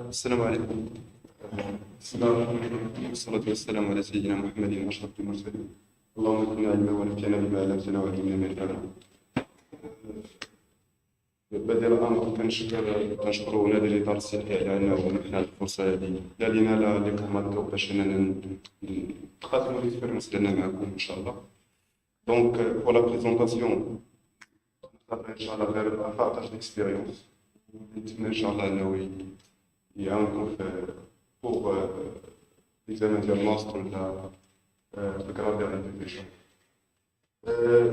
السلام عليكم. بسم الله الرحمن الرحيم والصلاة والسلام على سيدنا محمد أشرف المرسلين. اللهم كنا علما ونفعنا بما علمتنا وعلمنا ما ينفعنا. بدأ الأمر كنشكروا نادي الإدارة الصحية على أنه منحنا الفرصة هذه لا لينا لا لكم هكا باش أننا نقاسموا ليكسبيريونس ديالنا معكم إن شاء الله. دونك pour la présentation نقدر إن شاء الله غير partage d'expérience. نتمنى إن شاء الله أنه يعاونكم pour l'examen ديال الماستر ولا الكرا ديال الانتيجريشن.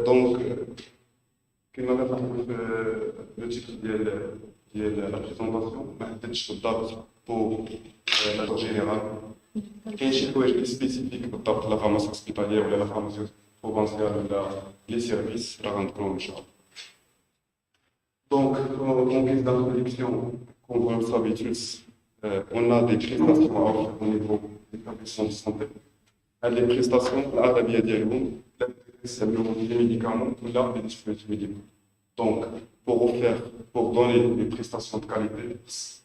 دونك كما كتلاحظوا في لو تيتر ديال لا بريزونطاسيون ما حددتش بالضبط بور لا جينيرال. كاين شي حوايج لي سبيسيفيك بالضبط لا فارماسي هوسبيتاليير ولا لا فارماسي بروفانسيال ولا لي سيرفيس راه غنذكرهم ان شاء الله. Donc, en guise d'introduction, comme vous le savez tous, on a des prestations à offrir au niveau des établissements de santé. Les prestations, l'Arabie dialogue, les médicaments ou là, les dispositifs médicaux. Donc, pour donner des prestations de qualité,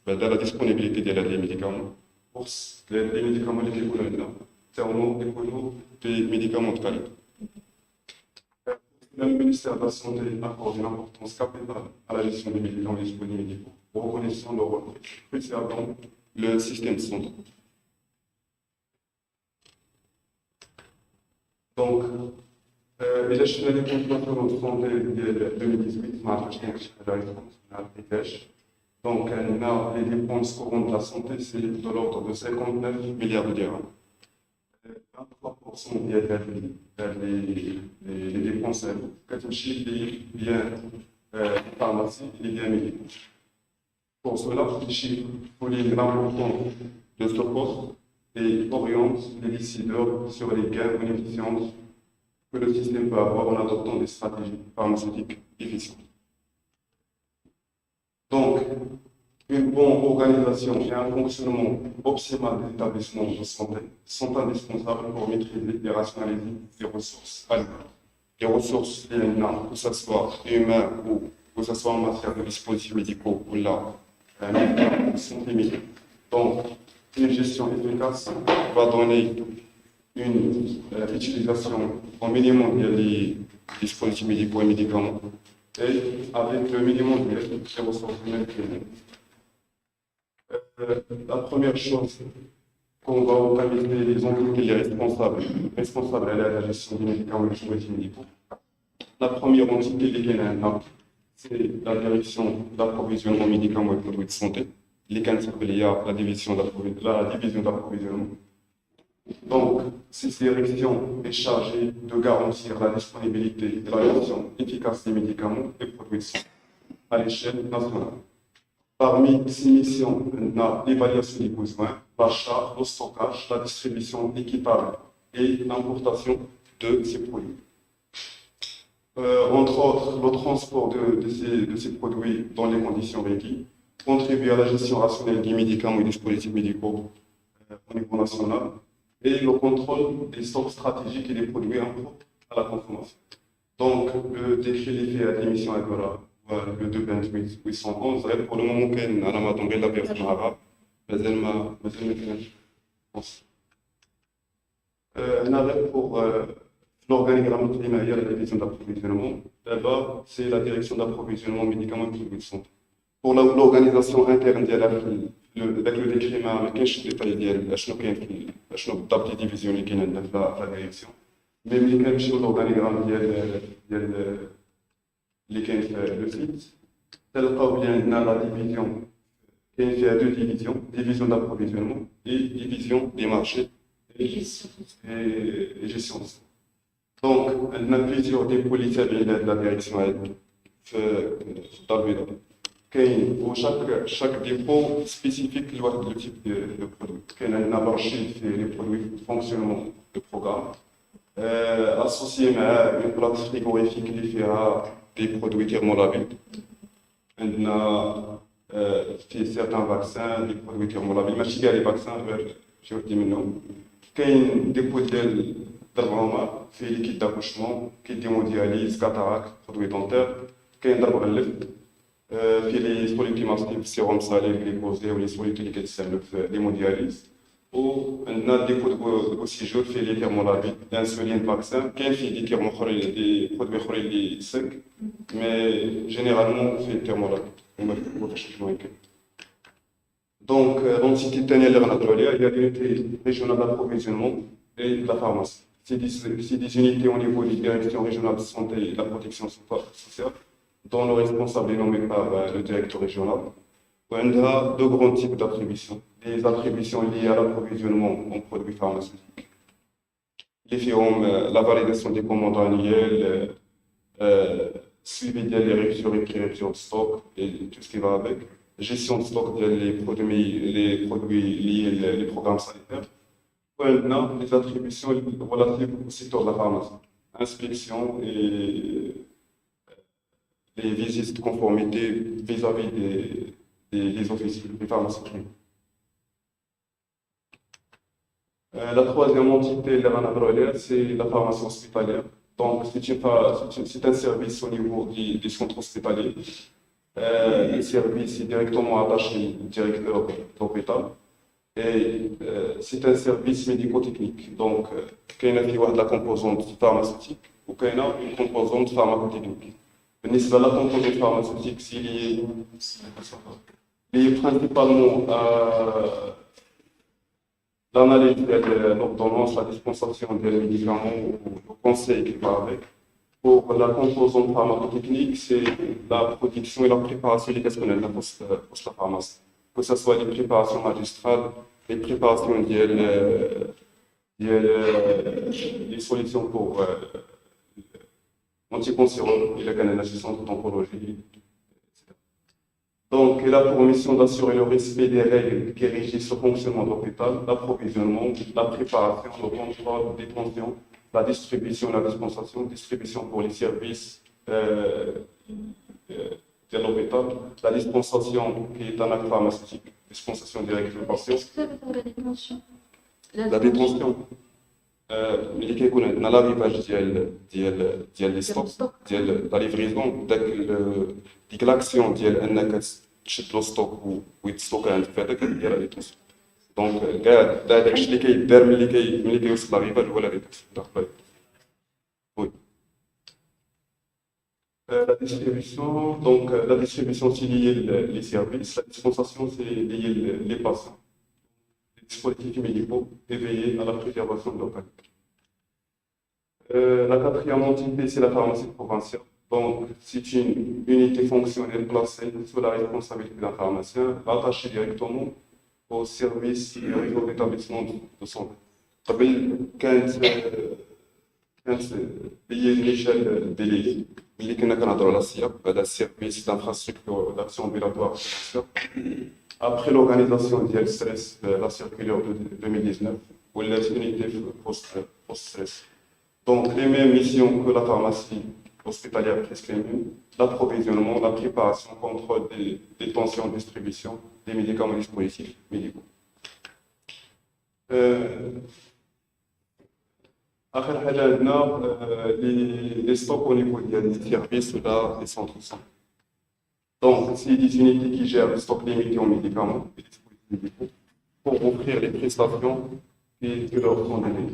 de la disponibilité des médicaments, pour les médicaments les plus c'est au nom des médicaments de qualité. Le ministère de la Santé accorde une importance capitale à la gestion des médicaments et des dispositifs médicaux, reconnaissant leur rôle crucial dans le système de santé. Donc, il a changé les conditions de santé de 2018, marche de la réponse nationale. Donc, les dépenses courantes de la santé, c'est de l'ordre de 59 milliards de dirhams. 23% les dépenses catholiques, les biens pharmaciens et les biens médicaux. Pour cela, les chiffres soulignent l'importance de ce poste et orientent les décideurs sur les gains bénéficiants que le système peut avoir en adoptant des stratégies pharmaceutiques efficientes. Donc, une bonne organisation et un fonctionnement optimal des établissements de santé sont indispensables pour maîtriser et rationaliser les ressources alimentaires. Les ressources humaines, que ce soit humaines ou que ce soit en matière de dispositifs médicaux ou là, médicaments, sont limités. Donc, une gestion efficace va donner une utilisation au minimum des dispositifs médicaux et médicaments et avec le minimum des ressources humaines. La première chose qu'on va organiser les entités responsables à la gestion des médicaments et des dispositifs médicaux. La première entité c'est la direction d'approvisionnement médicaments et produits de santé. Il y a la division d'approvisionnement. Donc, cette direction est chargée de garantir la disponibilité et la gestion efficace des médicaments et produits de santé à l'échelle nationale. Parmi ces missions, on a l'évaluation des besoins, l'achat, le stockage, la distribution équitable et l'importation de ces produits. Entre autres, le transport de ces produits dans les conditions requises contribue à la gestion rationnelle des médicaments et des dispositifs médicaux au niveau national et le contrôle des stocks stratégiques et des produits impropres à la consommation. Donc, le décret lié à l'émission Agora, le 22811, pour le moment, on a la version arabe, on arrête pour l'organigramme primaire de la division d'approvisionnement. D'abord, c'est la direction d'approvisionnement médicaments et produits de santé. Pour l'organisation interne avec le décret, il y a des détails de division qui la direction. Mais il y a l'organigramme le site. Tel qu'il y a la division, il y a deux divisions, division d'approvisionnement et division des marchés et gestion de stock. Donc, on a plusieurs dépôts de la direction dans le pour chaque dépôt spécifique le type de produit. Il y a un archive les produits de fonctionnement de programme associé à une plate frigorifique qui fait des produits thermolabiles. On a certains vaccins, des produits thermolabiles, mais il y a des vaccins, je vais dire maintenant. Il y a un dépôt d'armement, fait les kits d'accouchement, kits d'hémodialyse, cataracte, produits dentaires. Il y a un d'arbre في لي سوليتيماستيك السيروم صالي الجليكوزي ولي سوليتي اللي كتستعملوا في ليمودياليز وعندنا دي بوسيجور في لي تيرمولابيد انسولين فاكسان كاين فيه دي تيرمو اخرين دي برودوي اخرين اللي سك مي جينيرالمون في تيرمولابيد هما كيفاش المهم كاين دونك لونتيتي الثانيه اللي غنهضروا عليها هي لونتي ريجيونال دابروفيزيونمون et de la pharmacie. C'est des unités au niveau des directions régionales de santé et de la protection sociale dont le responsable est nommé par le directeur régional. On a deux grands types d'attributions. Les attributions liées à l'approvisionnement en produits pharmaceutiques. Les firmes, la validation des commandes annuelles, suivi des ruptures de stock et tout ce qui va avec. Gestion de stock des produits liés les programmes sanitaires. On a les attributions relatives au secteur de la pharmacie. Inspection et les visites de conformité vis-à-vis des officiers, des pharmaciens. La troisième entité, c'est la pharmacie hospitalière. Donc, c'est un service au niveau des centres hospitaliers. Le service est directement attaché au directeur de l'hôpital. Et c'est un service médico-technique. Donc, il y a la composante pharmaceutique ou il y a une composante pharmacotechnique. بالنسبة la composante pharmaceutique, c'est lié principalement à l'analyse de l'ordonnance, la dispensation des médicaments ou le conseil qui va avec. Pour la composante pharmacotechnique, c'est la production et la préparation des personnels de la pharmacie. Que ce soit les préparations magistrales, les préparations des solutions pour anticancéreux, il a une assistance d'oncologie, etc. Donc, il a pour mission d'assurer le respect des règles qui régissent le fonctionnement de l'hôpital, l'approvisionnement, la préparation, le contrôle, la détention, la distribution, la distribution pour les services de l'hôpital, la dispensation qui est un acte pharmaceutique, dispensation directe du patient. Qu'est-ce que ça veut dire la détention? La détention. اللي كيكون عندنا لافيفاج ديال لي ستوك ديال لا ليفريزون ديك لاكسيون ديال انك تشد لو ستوك ويتستوك عندك في هذاك ديال ليتونسيون دونك كاع داكشي اللي كيدار ملي كيوصل لافيفاج هو لا ليتونسيون. وي la distribution, donc la distribution c'est lié les services, la dispensation c'est lié les patients. Dispositifs médicaux et veiller à la préservation de l'organique. La quatrième entité, c'est la pharmacie provinciale. Donc, c'est une unité fonctionnelle placée sous la responsabilité d'un pharmacien, rattachée directement au service et au réseau d'établissement de santé. Quand il y a une échelle déléguée, اللي كنا كنهضروا على السياق هذا السيرفيس d'infrastructure d'action ambulatoire après l'organisation du stress la circulaire de 2019 ou l'unité post-stress. Donc les mêmes missions que la pharmacie hospitalière prescrit, l'approvisionnement, la préparation, contrôle des détentions, distribution des médicaments et dispositifs médicaux. آخر حاجة عندنا les stocks au niveau des services ou des centres de santé. Donc, c'est des unités qui gèrent le stock limité aux médicaments et dispositifs médicaux pour offrir les prestations qui leur sont données.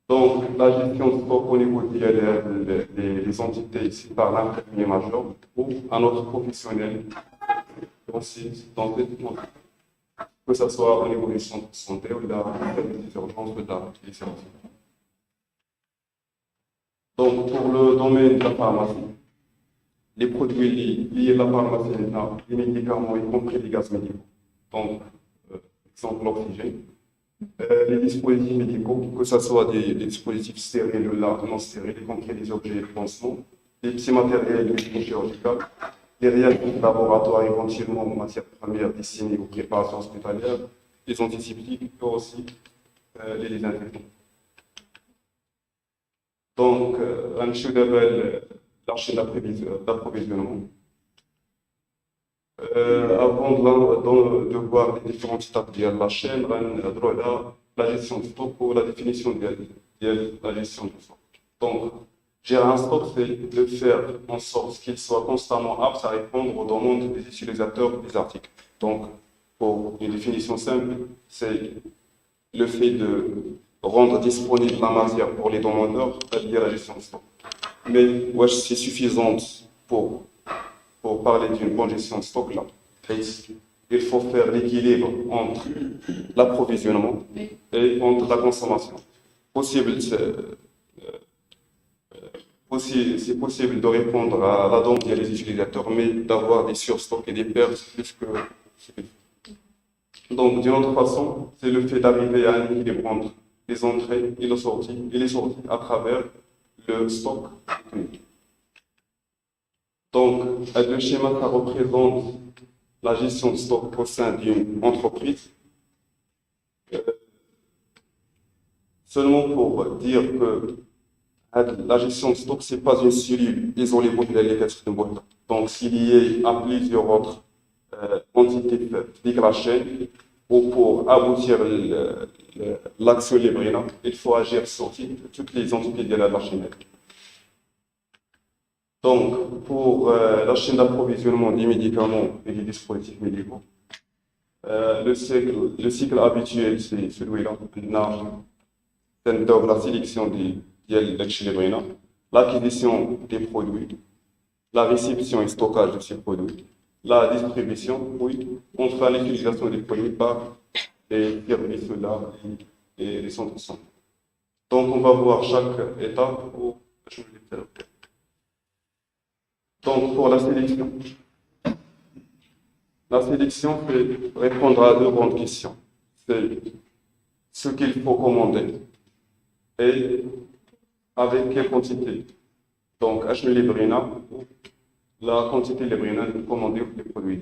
Donc, la gestion de stock au niveau des entités, c'est par l'infirmier major ou un autre professionnel aussi dans cette montée. Que ce soit au niveau des centres de santé ou des urgences ou des services. Donc, pour le domaine de la pharmacie, les produits liés à la pharmacie, les médicaments, y compris les gaz médicaux. Donc, exemple, l'oxygène, Les dispositifs médicaux, que ce soit des dispositifs stériles ou non stériles, y compris les objets de pansement, les petits matériels chirurgicaux, les réactifs laboratoires éventuellement en matière première destinée aux préparations hospitalières, les antiseptiques et aussi les désinfectants. Donc, غنمشيو دابا la chaîne d'approvisionnement. Avant de voir les différentes étapes de la chaîne, on a la gestion du stock ou la définition de la gestion du stock. Donc, gérer un stock, c'est de faire en sorte qu'il soit constamment apte à répondre aux demandes des utilisateurs des articles. Donc, pour une définition simple, c'est le fait de rendre disponible la matière pour les demandeurs lié à la gestion du stock. Mais c'est suffisant pour parler d'une bonne gestion de stock là. Il faut faire l'équilibre entre l'approvisionnement et entre la consommation. C'est possible de répondre à la demande des utilisateurs, mais d'avoir des surstocks et des pertes plus que. Donc, d'une autre façon, c'est le fait d'arriver à un équilibre entre les entrées et les sorties à travers le stock technique. Donc, le schéma, ça représente la gestion de stock au sein d'une entreprise. Seulement pour dire que la gestion de stock, ce n'est pas une cellule isolée pour les boîte. Donc, s'il y a plusieurs autres entités de la chaîne, ou pour aboutir l'action libre, il faut agir sur toutes les entités de la chaîne. Donc, pour la chaîne d'approvisionnement des médicaments et des dispositifs médicaux, le cycle habituel, c'est celui-là. C'est la sélection l'acquisition des produits, la réception et stockage de ces produits, la distribution, oui, enfin l'utilisation des produits par les services là et les centres de santé. Donc, on va voir chaque étape. Donc, pour la sélection, c'est répondre à deux grandes questions. C'est ce qu'il faut commander et avec quelle quantité. Donc, la quantité librina commandée pour les produits.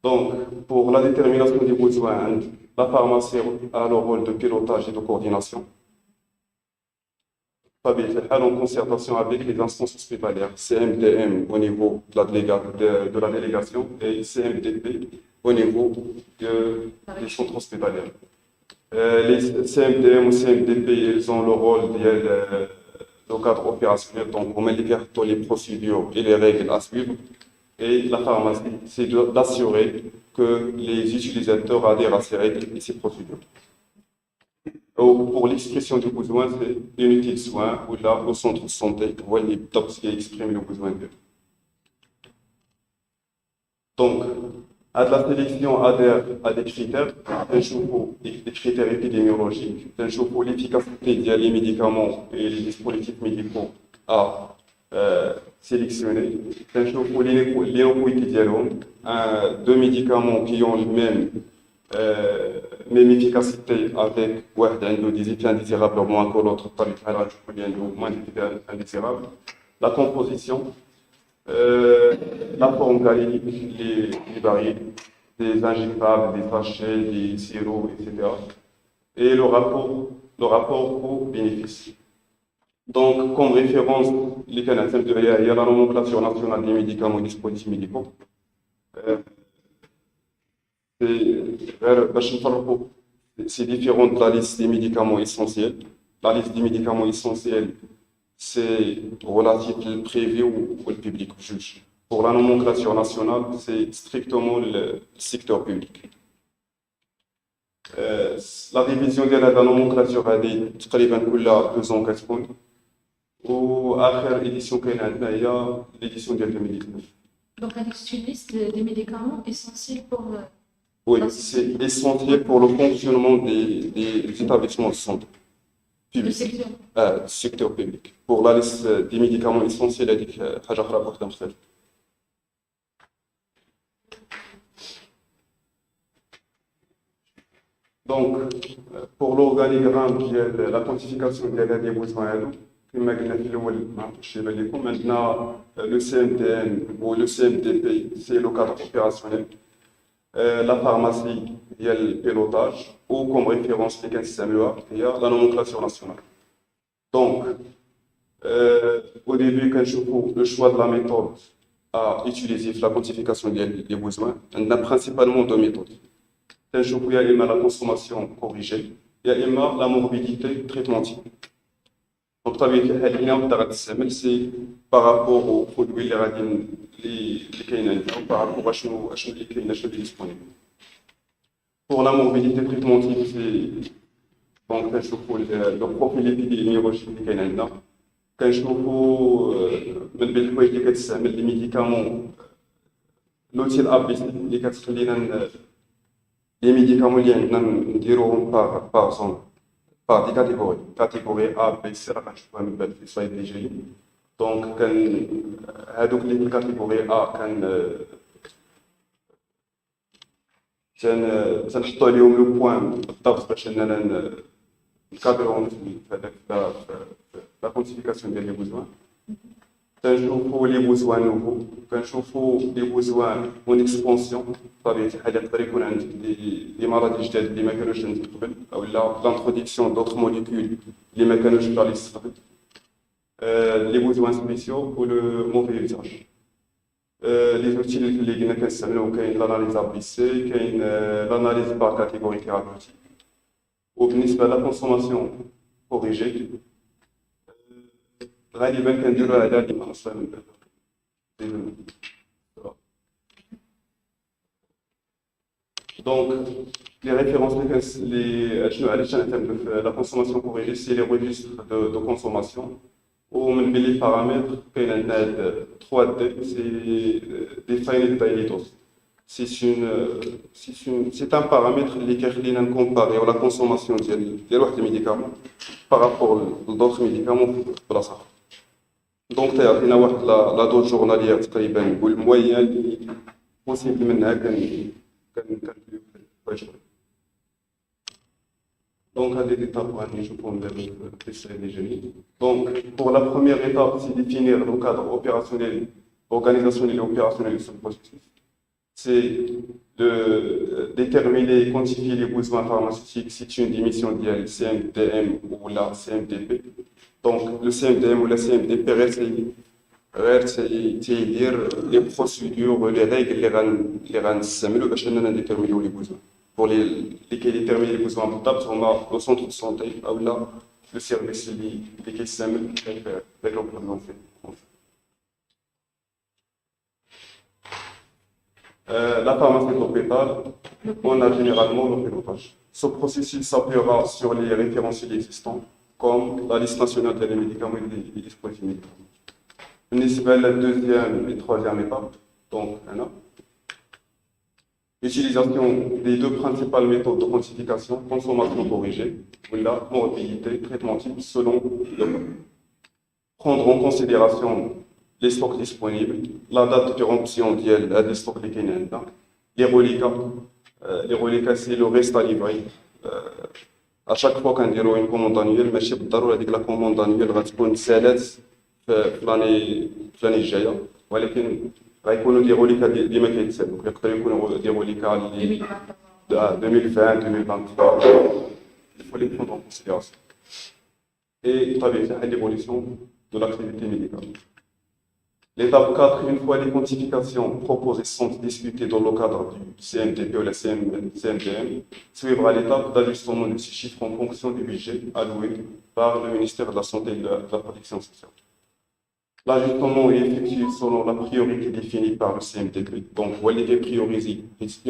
Donc, pour la détermination des besoins, la pharmacie a le rôle de pilotage et de coordination. En concertation avec les instances hospitalières, CMDM au niveau de la délégation et CMDP au niveau des centres hospitaliers. Les CMDM ou CMDP, ils ont le rôle de cadre opérationnel, donc on met les procédures et les règles à suivre. Et la pharmacie, c'est d'assurer que les utilisateurs adhèrent à ces règles et ces procédures. Pour l'expression du besoin, c'est l'unité de soins ou là, au centre de santé, où les tops qui expriment le besoin d'eux. Donc, à la sélection adhère à des critères, des critères épidémiologiques, l'efficacité des médicaments et les dispositifs médicaux à sélectionner, deux médicaments qui ont le même efficacité avec des effets indésirables moins que l'autre, moins d'effets indésirables. La composition, la forme galénique, les barils, des injectables, des sachets, des sirops, etc. Et le rapport coût-bénéfice. Donc, comme référence, il y a la nomenclature nationale des médicaments et dispositifs médicaux. C'est différent de la liste des médicaments essentiels. La liste des médicaments essentiels, c'est relatif au privé ou au public, juge. Pour la nomenclature nationale, c'est strictement le secteur public. La révision de la nomenclature a dit تقريبا كل 2 ans كتكون وآخر édition كاينة عندنا هي l'édition ديال 2019. Donc, c'est une liste des médicaments essentiels pour. Oui, c'est essentiel pour le fonctionnement des établissements de santé. Le secteur. Secteur public. Pour la liste des médicaments essentiels, il y a حاجة أخرى بوحدها مختلفة. Donc, pour l'organigramme qui est la quantification des besoins, كما قلنا في الأول ما عرفتش يبان لكم maintenant le CMDM ou le CMDP c'est le cadre opérationnel. La pharmacie il y a le pilotage ou comme référence les 15 SMEA il y a la nomenclature nationale. Donc au début quand je fais le choix de la méthode à utiliser la quantification des besoins on a principalement deux méthodes. Il y a la consommation corrigée, il y a la morbidité traitement. Donc, c'est par rapport aux produits par rapport à ce qui est disponible. Pour la morbidité traitement, c'est donc le profil épidémiologique qui est là. Quand je les médicaments, l'outil ABC, les médicaments diront par zone, par des catégories. Catégorie A, B, C, je peux me mettre sur les DGI. Donc, les catégories A, نحطوا عليهم لو بوان بالضبط باش اننا نكادرون في هذاك لا كونتيفيكاسيون ديال لي بوزوان كنشوفوا لي بوزوان نوفو كنشوفوا لي بوزوان اون اكسبونسيون بطبيعه الحال يقدر يكون عندك دي مرض جداد اللي ما كانوش عندك قبل او لا لانتروديكسيون دوطخ موليكول اللي ما كانوش غادي يستقبل لي بوزوان سبيسيو و لو موفي يوزاج لي زوتي اللي قلنا كنستعملوهم كاين لاناليز ا بي سي كاين لاناليز بار كاتيجوري ثيرابيوتيك وبالنسبه لا كونسوماسيون كوريجي غالبا كنديروا هذا اللي اصلا دونك لي ريفيرونس لي شنو علاش نعتمدوا في لا كونسوماسيون كوريجي سي لي ريجستر دو كونسوماسيون ومن بين لي بارامتر كاين عندنا 3 دي سي ديفايند دايلي دوز c'est un paramètre اللي كيخلينا نكومباريو لا كونسوماسيون ديال واحد الميديكامون بارابور لدوطخ ميديكامون في بلاصه. دونك تعطينا واحد لا دوز جورناليير تقريبا نقول المويان اللي بوسيبل منها كنديرو. Donc, à des étapes, je prends les génies. Donc, pour la première étape, c'est définir le cadre opérationnel, organisationnel et opérationnel de ce processus. C'est de déterminer et quantifier les besoins pharmaceutiques si c'est une démission de la CMDM ou la CMDP. Donc, le CMDM ou la CMDP c'est-à-dire les procédures, les règles, les rangs, باش اننا déterminer les besoins. Pour lesquels déterminer les besoins portables, on a le centre de santé ou là le service qui est simple avec l'emploi fait. La pharmacie d'hôpital, on a généralement le pilotage. Ce processus s'appuiera sur les référentiels existants, comme la liste nationale des médicaments et des dispositifs médicaux. La deuxième et troisième étape, donc utilisation des deux principales méthodes de quantification, consommation corrigée, ou la morbidité, traitement type selon le cas. Prendre en considération les stocks disponibles, la date de péremption des stocks les reliquats. Les reliquats, c'est le reste à livrer. À chaque fois qu'on dira une commande annuelle, mais je sais que la commande annuelle va être سالات في l'année الجايه ولكن غيكونوا دي روليكا اللي ما كيتسالوا يقدروا يكونوا دي روليكا اللي 2020 2023 il faut les prendre en considération et طبيعي l'évolution de l'activité médicale. L'étape 4, une fois les quantifications proposées sont discutées dans le cadre du CMDP ou la CMDM, suivra l'étape d'ajustement de ces chiffres en fonction du budget alloué par le ministère de la Santé et de la Protection sociale. L'ajustement est effectué selon la priorité définie par le CMDP. Donc, voilà les prioriser.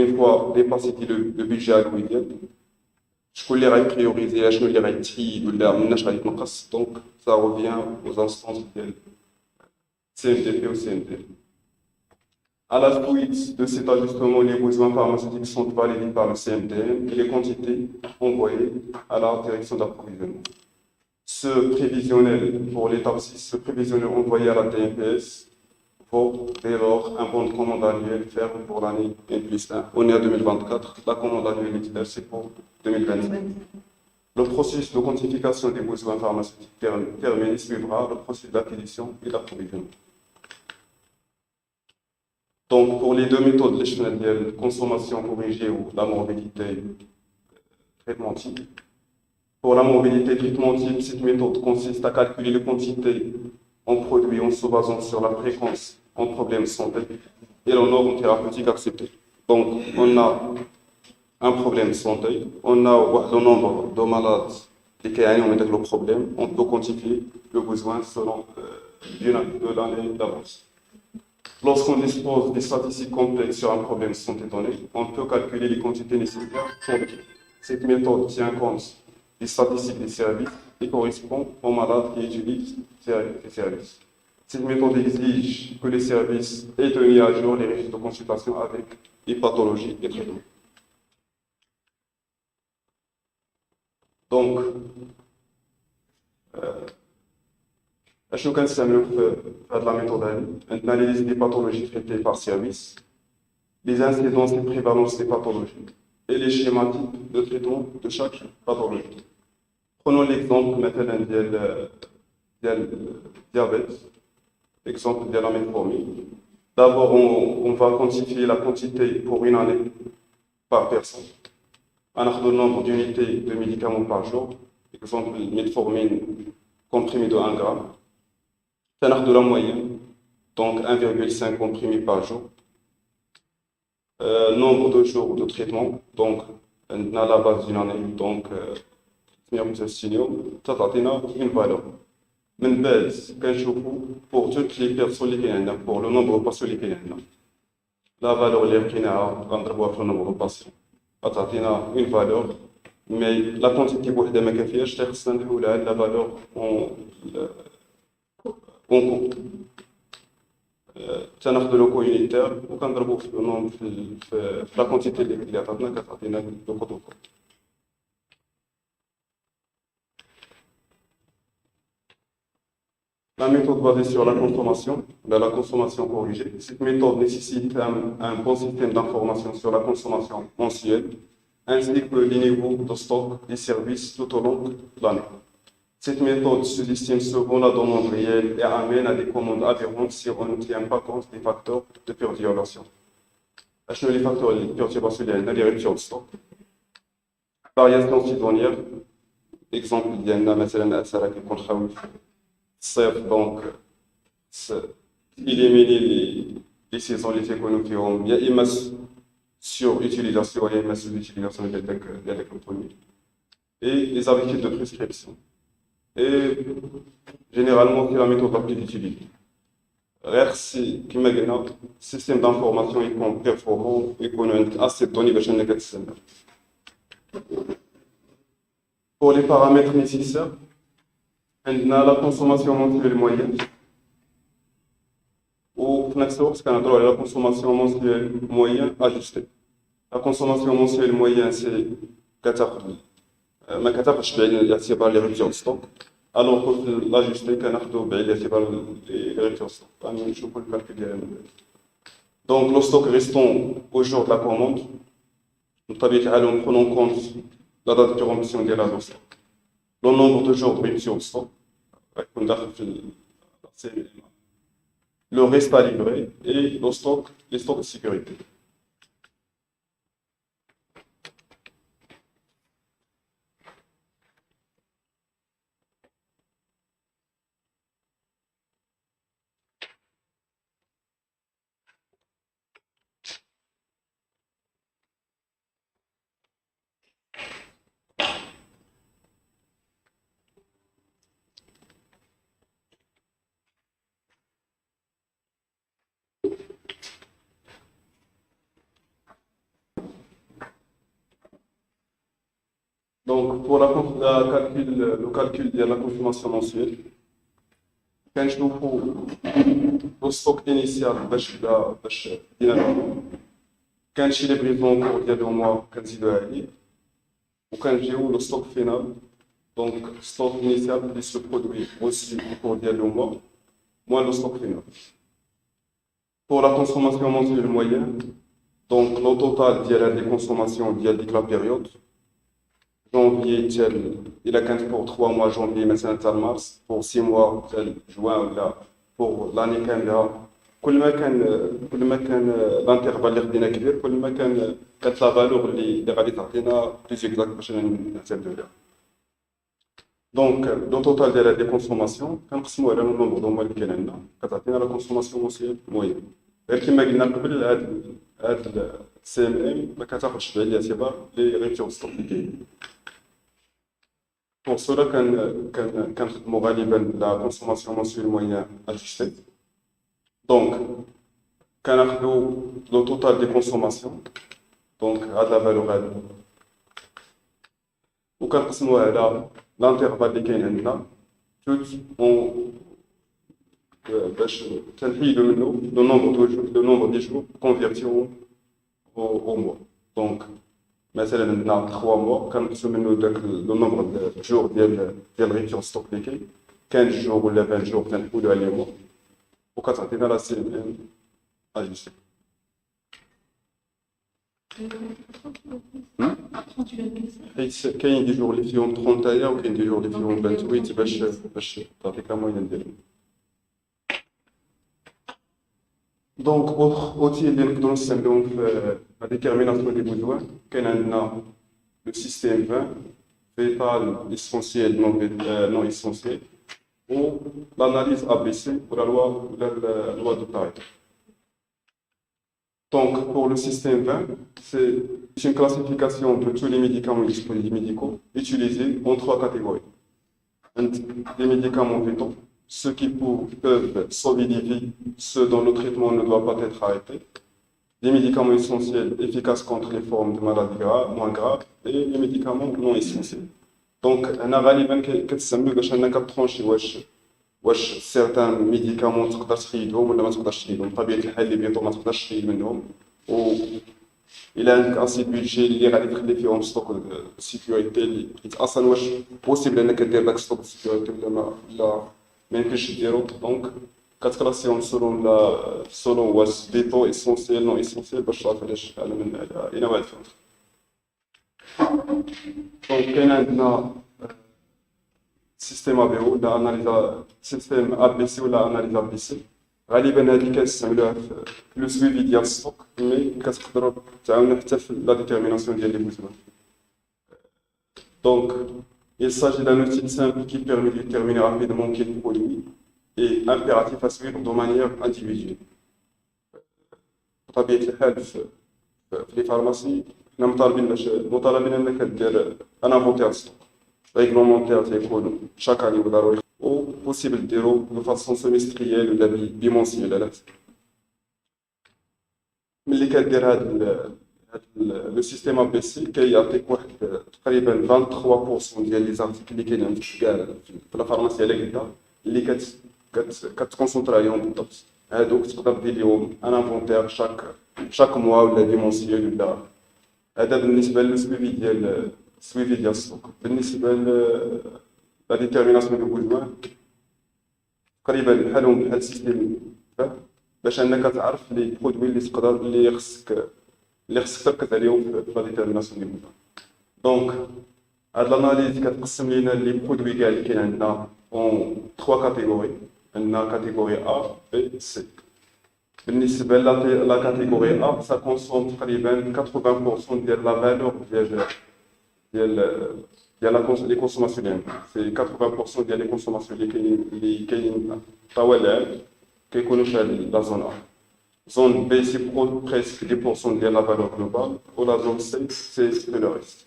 Une fois dépassé le budget alloué, je peux les prioriser, je peux les trier, donc ça revient aux instances de CMDP ou CMDP. À la suite de cet ajustement, les besoins pharmaceutiques sont validés par le CMDM et les quantités envoyées à la direction d'approvisionnement. Ce prévisionnel, pour l'étape 6, ce prévisionnel envoyé à la DMPS vaut dès lors un bon de commande annuel ferme pour l'année N+1. On est à 2024, la commande annuelle c'est pour 2025. Le processus de quantification des besoins pharmaceutiques terminé suivra le processus d'acquisition et d'approvisionnement. Donc, pour les deux méthodes, les consommation corrigée ou la morbidité traitement type. Pour la morbidité traitement type, cette méthode consiste à calculer les quantités en produits en se basant sur la fréquence en problème de santé et le nombre thérapeutique accepté. Donc, on a un problème de santé, on a le nombre de malades qui ont le problème, on peut quantifier le besoin selon de l'année d'avance. Lorsqu'on dispose des statistiques complètes sur un problème de santé donné, on peut calculer les quantités nécessaires pour le traiter. Cette méthode tient compte des statistiques des services et correspond aux malades qui utilisent ces services. Cette méthode exige que les services aient mis à jour les registres de consultation avec les pathologies et traitements. Donc, je كنستعملوا في هذه la méthode l'analyse des pathologies traitées par service, les incidences et prévalences des pathologies et les schématiques de traitement de chaque pathologie. Prenons l'exemple maintenant du diabète, l'exemple de la metformine. D'abord, on va quantifier la quantité pour une année par personne. On a le nombre d'unités de médicaments par jour, exemple metformine comprimé de 1 gramme. On a de la moyenne, donc 1,5 comprimés par jour. Nombre de jours de traitement, donc on a la base d'une année, donc ça a une valeur. من بعد كنشوفوا pour toutes les personnes اللي كاين عندنا pour le nombre de patients اللي كاين عندنا la valeur اللي لقيناها غنضربوها في le nombre de patients غتعطينا une valeur mais la quantité بوحدها ما كافياش خصنا نديروا لها la valeur en compte تناخذ لو كوينيتير وكنضربوه في النوم في la quantité اللي عطاتنا كتعطينا لو كود. La méthode basée sur la consommation corrigée. Cette méthode nécessite un bon système d'information sur la consommation mensuelle, ainsi que les niveaux de stock des services tout au long de l'année. Cette méthode sous-estime souvent la demande réelle et amène à des commandes aberrantes si on ne tient pas compte des facteurs de perturbation. Les facteurs de perturbation, les ruptures de stock. Variation saisonnière. Exemple, il y a un donc éliminer les saisons l'été qu'on fait il y a une sur-utilisation et une sous-utilisation des produits et les habitudes de prescription et généralement c'est la méthode la plus utilisée. Si comme le système d'information est performant et qu'on a assez de données pour les paramètres nécessaires. On a la consommation mensuelle moyenne ou la consommation mensuelle moyenne ajustée. La consommation mensuelle moyenne c'est 4 ما كتاخدش بعين الاعتبار les ruptures de stock alors que l'ajusté كناخدو بعين الاعتبار les ruptures de stock. نشوفوا الكالكول ديالنا. Donc le stock restant au jour de la commande بطبيعة الحال on prend en compte la date de péremption ديال هذا stock. Le nombre de jours de rupture de stock, le reste à livrer et les stocks de sécurité. Donc, pour le calcul de la consommation mensuelle, quand je trouve le stock initial, quand j'ai les livraisons pour dire au mois, quand j'ai ou quand j'ai le stock final, donc stock initial plus le produit aussi pour dire au mois, moins le stock final. Pour la consommation mensuelle moyenne, donc le total des consommations de la période, janvier, il a quand pour 3 mois, janvier, maintenant mars, pour 6 mois, juin, ou là, pour l'année كاملة. كل ما كان الانترفال اللي خدينا كبير، كل ما كانت لا فالور اللي غادي تعطينا بليز اكزاكت باش نعتمدوا عليها. دونك لو توتال ديال هاد لي كونسوماسيون كنقسموه على لو نومبر دو موا اللي كاين عندنا، كتعطينا لا كونسوماسيون موسيال موين. غير كما قلنا قبل، هاد السي ام ام ما كتاخذش بعين الاعتبار لي ريتور ستوك اللي كاين. بور سولا كنخدموا غالبا لا كونسوماسيون موسيال موين اجستي. دونك كناخذوا لو توتال دي كونسوماسيون، دونك هاد لا فالور هادي، وكنقسموها على لانترفال اللي كاين عندنا توت اون باش تنحيدو منه لو نومبر دي جور كونفيرتيو او موا. دونك مثلا عندنا 3 موا كنقسمو منه داك لو نومبر دو جور ديال ريتور ستوك اللي كاين 15 جور ولا 20 جور تنحولو على موا، وكتعطينا لا سي ام ام اجيستي. حيت كاين دي جور اللي فيهم 30 تايا، وكاين دي جور اللي فيهم 28 باش تعطيك لا موين ديالهم. دونك اوتي اللي نقدروا نستعملوهم في لا ديتيرميناسيون دي بوزوان، كاين عندنا لو سيستيم 20 فيتال اسونسييل نون اسونسييل، و l'analyse ABC ou la loi de Pareto. Donc, pour le système 20, c'est une classification de tous les médicaments et dispositifs médicaux utilisés en 3 catégories. Les médicaments vitaux, ceux qui peuvent sauver des vies, ceux dont le traitement ne doit pas être arrêté, les médicaments essentiels efficaces contre les formes de maladies moins graves, et les médicaments non essentiels. Donc, أنا غالبا كتسمى باش أنك ترونشي واش سيرتان ميديكامون تقدر تخيدهم ولا ما تقدرش تخيدهم. بطبيعة الحال اللي بيتو ما تقدرش تخيد منهم، و إلا عندك أسي بيدجي اللي غادي تخلي فيهم ستوك سيكوريتي، حيت أصلا واش بوسيبل أنك دير داك ستوك سيكوريتي ولا ما يمكنش ديرو. دونك كتكلاسيهم سولون واش فيتو اسونسيال نون اسونسيال باش تعرف علاش على إلى واحد فهمت. دونك كاين عندنا سيستيم ابي ولا اناليزا سيستيم ABC ولا اناليزا ABC. غالبا هذه كنستعملوها في لو سويفي ديال الستوك، مي كتقدروا تعاونوا حتى في لا ديتيرميناسيون ديال لي بوزوان. دونك il s'agit d'un outil simple qui permet de déterminer rapidement quel produit est impératif à suivre de manière individuelle. بطبيعة الحال في لي فارماسي حنا مطالبين انك دير ان انفونتير ستوك ريغلومونتير تيكون شاك اني ضروري، و بوسيبل ديرو دو فاسون سيمستريال ولا بيمونسيال. ملي كدير هاد لو سيستيم ا بي سي كيعطيك واحد تقريبا 23% ديال لي زارتيكل اللي كاين عندك كاع في لا فارماسي على قدا اللي كتكونسونطرا عليهم بالضبط. هادوك تقدر دير لهم ان انفونتير شاك موا ولا بيمونسيال ولا. هذا بالنسبه للسويفي ديال الستوك. بالنسبه لا ديتيرميناسيون دو بوزوان تقريبا بحالهم بحال السيستيم، باش انك تعرف لي برودوي اللي خصك تركز عليهم في لا ديتيرميناسيون دو بوزوان. دونك هاد لاناليز كتقسم لينا لي برودوي كاع اللي كاين عندنا اون 3 كاتيجوري. عندنا كاتيجوري A B C. بالنسبه لا كاتيجوري A ça consomme تقريبا 80% ديال لا فالور ديال لي كونسوماسيون ديالنا. سي 80% ديال لي كونسوماسيون اللي كاينين طوال العام كيكونوا في لا زون A. زون B سي بريسك 10% ديال لا فالور جلوبال، و لا زون C سي لو ريست.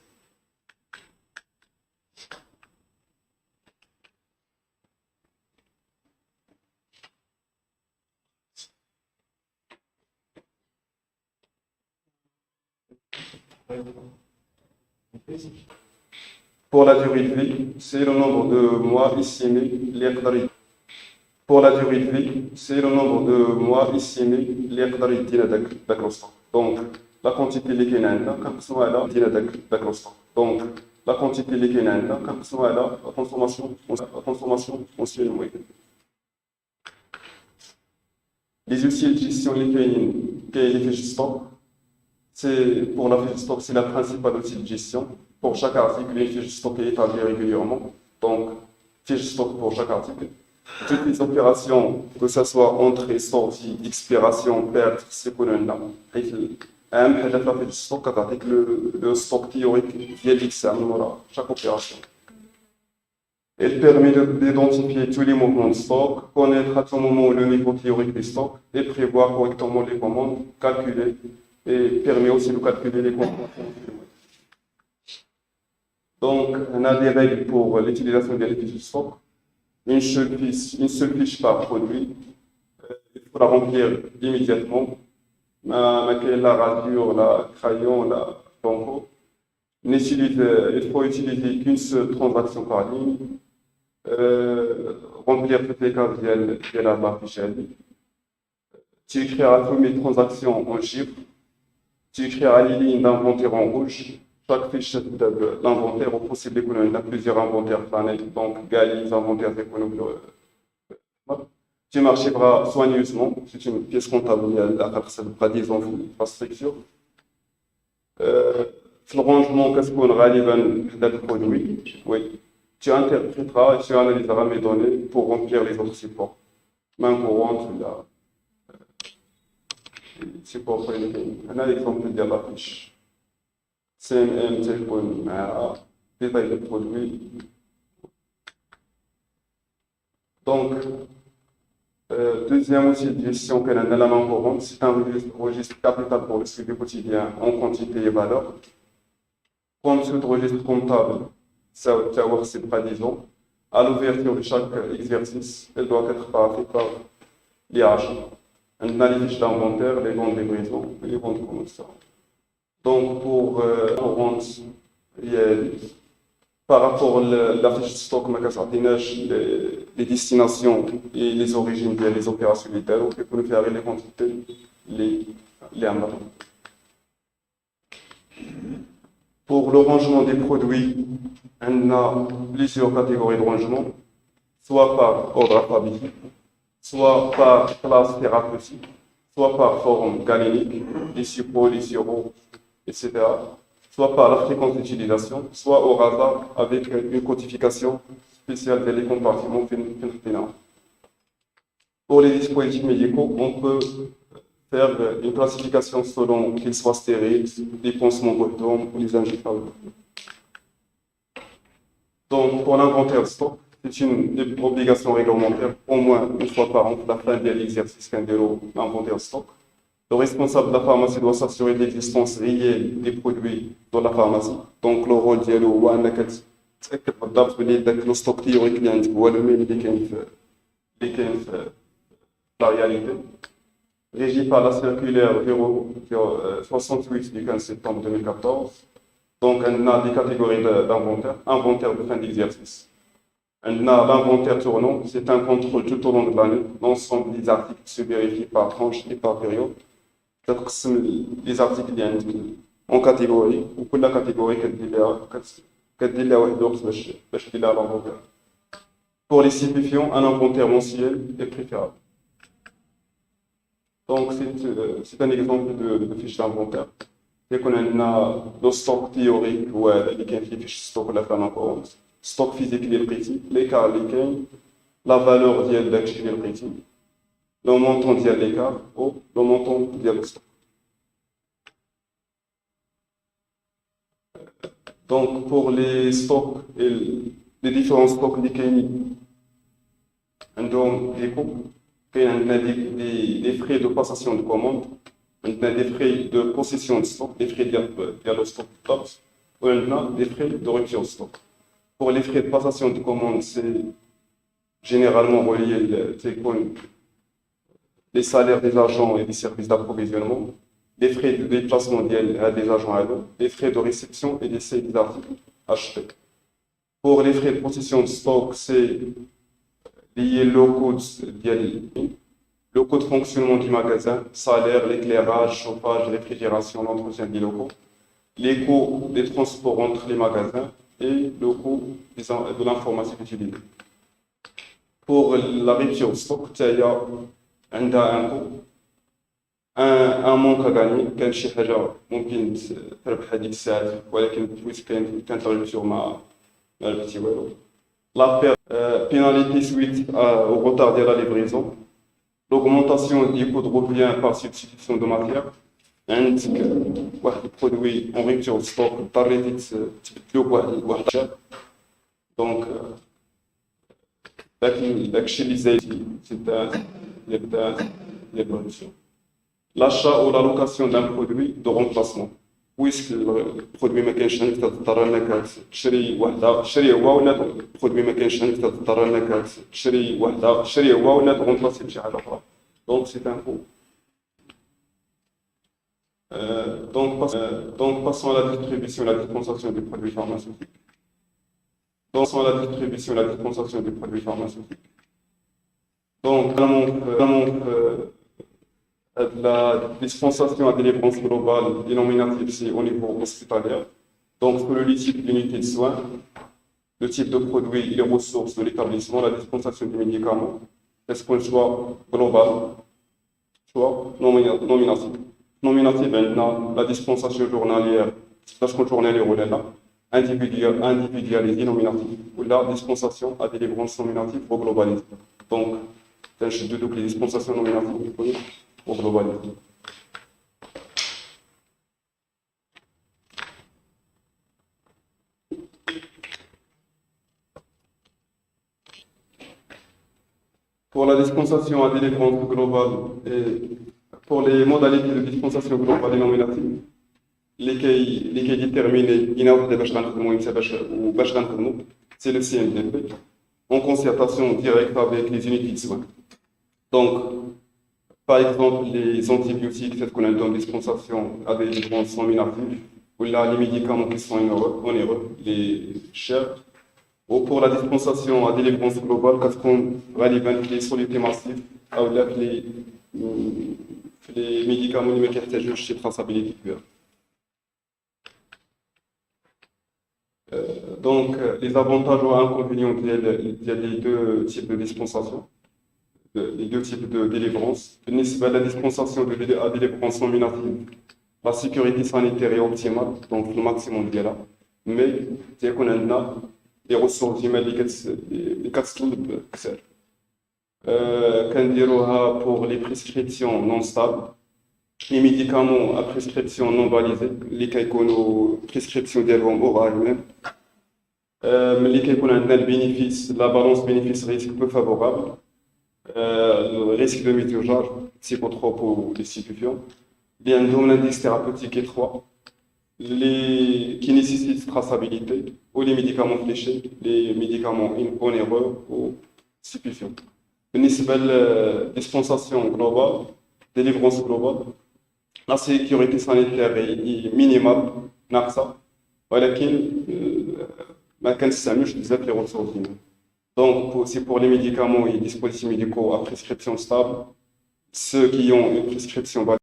Pour la durée de vie, c'est le nombre de mois estimé Pour la durée de vie, c'est le nombre de mois estimé اللي يقدر يدينا داك الوسط. دونك لا كونتيتي اللي كاينه عندنا كنقسموها على يدينا داك الوسط. دونك لا كونتيتي اللي كاينه عندنا كنقسموها على لا كونسوماسيون موسيال موين. Les outils de gestion اللي كاينين في الستوك، c'est pour la fiche stock, c'est la principale outil de gestion. pour chaque article, une fiche de stock est établie régulièrement. Donc, fiche de stock pour chaque article. Toutes les opérations, que ce soit entrée, sortie, expiration, perte, c'est qu'on a. أهم حاجة في الفيش ستوك كتعطيك لو ستوك تيوريك ديال ديك الساعة من ورا chaque opération. Elle permet d'identifier tous les mouvements de stock, connaître à tout moment le niveau théorique des stocks et prévoir correctement les commandes, calculer et permet aussi de calculer les consommations. Donc, on a des règles pour l'utilisation des fiches de stock. Une seule fiche par produit. Il faut la remplir immédiatement. La rasure, la crayon, la banco. Il faut utiliser qu'une seule transaction par ligne. Remplir toutes les cases de la barre fichier. Tu écriras toutes mes transactions en chiffres. Tu écriras les lignes d'inventaire en rouge. Chaque fiche de l'inventaire est possible qu'on a plusieurs inventaires planètes, donc GALIS, inventaires économiques. Tu m'archiveras soigneusement, c'est une pièce comptable, à 10 ans de structure. Le rangement, qu'est-ce qu'on a de produit? Oui. Tu interpréteras et tu analyseras mes données pour remplir les autres supports. Main courante, support pour un exemple de la fiche. CMM, téléphone, détail des produits. Donc, deuxième outil de gestion que l'on a la main courante, c'est un registre capital pour le suivi quotidien en quantité et valeur. Comme ce registre comptable, c'est pas disons, à l'ouverture de chaque exercice, elle doit être paraffée par l'IH. On a les fiches d'inventaire, les bons de livraison et les bons de commerce. Donc, pour rente réelle, par rapport à la fiche de stock, les destinations et les origines des opérations militaires, on peut faire les quantités, les amas. Pour le rangement des produits, on a plusieurs catégories de rangement, soit par ordre alphabétique, soit par classe thérapeutique, soit par forme galénique, les suppôts, les sirops, etc. Soit par la fréquence d'utilisation, soit au hasard avec une codification spéciale des compartiments finaux. Pour les dispositifs médicaux, on peut faire une classification selon qu'ils soient stériles, les pansements rectums ou les injectables. Donc, pour l'inventaire de stock, c'est une obligation réglementaire, au moins une fois par an, la fin de l'exercice qu'un délo l'inventaire de stock. Le responsable de la pharmacie doit s'assurer de l'existence réelle des produits dans la pharmacie. Donc, le rôle de l'eau, le stock théorique, c'est le même que la réalité. Régi par la circulaire 68 du 15 septembre 2014. Donc, on a des catégories d'inventaire. Inventaire de fin d'exercice. On a l'inventaire tournant, c'est un contrôle tout au long de l'année. L'ensemble des articles se vérifient par tranche et par période. Les articles en catégorie, ou pour la catégorie l'inventaire. Pour les stipulations, un inventaire mensuel est préférable. Donc, c'est un exemple de fiche d'inventaire. Dès qu'on a le stock théorique, ou les fiches stock la femme en stock physique, les prix, l'écart, la valeur de l'actif, les prix, le montant de l'écart ou le montant de stock. Donc, pour les stocks et les différents stocks on a des frais de passation de commande, on a des frais de possession de stock, des frais de stock tops, ou on a des frais de rupture de stock. Pour les frais de passation de commande, c'est généralement relié les salaires des agents et des services d'approvisionnement, les frais de déplacement des agents à l'eau, les frais de réception et d'essai des articles achetés. Pour les frais de possession de stock, c'est lié locaux de fonctionnement du magasin, salaire, l'éclairage, chauffage, réfrigération, l'entretien des locaux, les coûts des transports entre les magasins et le coût de l'informatique utilisée. Pour la rupture de stock, il y a un coût. ان مونك غاني كان شي حاجه ممكن تربح هذيك الساعات ولكن بويس كان تراجعتور ما ربحتي والو. لا pénalité suite au retard de la livraison, l'augmentation du coût de revient par substitution de matière. عندك واحد البرودوي اون ريبتور ستوك اضطريتي تبدلو بواحد الشهر، دونك داكشي اللي زايد يبدا برودكسيون. L'achat ou la location d'un produit de remplacement. بويسك البرودوي ما كاينش عندك تضطر انك تشري وحده، تشري هو ولا البرودوي ما كاينش عندك تضطر انك تشري وحده، تشري هو ولا تغومبلاسي بشي حاجه اخرى. دونك سي ان كو. Donc, passons à la distribution et la dispensation des produits pharmaceutiques. Passons à la distribution et la dispensation des produits pharmaceutiques. Donc, la dispensation à délivrance globale dénominative, c'est au niveau hospitalier. Donc, pour le type d'unité de soins, le type de produit et les ressources de l'établissement, la dispensation des médicaments, est-ce qu'on soit global, soit nominatif. Nominative, la dispensation journalière, la journalière ou là, individualisée nominative, ou la dispensation à délivrance nominative ou globalisée. Donc, je déduis les dispensations nominatives ou globalisées. Pour la dispensation à délivrance globale et pour les modalités de dispensation globale et nominative, lesquelles déterminent c'est le CMDP, en concertation directe avec les unités de soins. Donc, par exemple, les antibiotiques, c'est ce qu'on a dans dispensation à délivrance nominative, ou là, les médicaments qui sont onéreux, les chers. Ou pour la dispensation à délivrance globale, qu'est-ce qu'on réalise les solutés massives, avec les médicaments qui يحتاجوا شي traçabilité كبيرة. Donc, les avantages ou inconvénients des deux types de dispensation, les deux types de délivrance. La dispensation à délivrance nominative, la sécurité sanitaire est optimale, donc le maximum de là. Mais, c'est qu'on a des ressources humaines qui sont كنديروها pour les prescriptions non stables, les médicaments à prescription non validée اللي كيكونوا prescription ديالهم اورال même ملي كيكون عندنا البينيفيس la balance bénéfice risque peu favorable, le risque de mise au charge psychotrope ou les stupéfiants اللي عندهم l'indice thérapeutique étroit, qui nécessitent traçabilité, ou les médicaments fléchés, les médicaments onéreux ou stupéfiants. بالنسبة للdispensation globale, délivrance globale, la sécurité sanitaire est minimale, ناقصة، ولكن ما كنستعملوش بزاف les ressources humaines. Donc, c'est pour les médicaments et dispositifs médicaux à prescription stable, ceux qui ont une prescription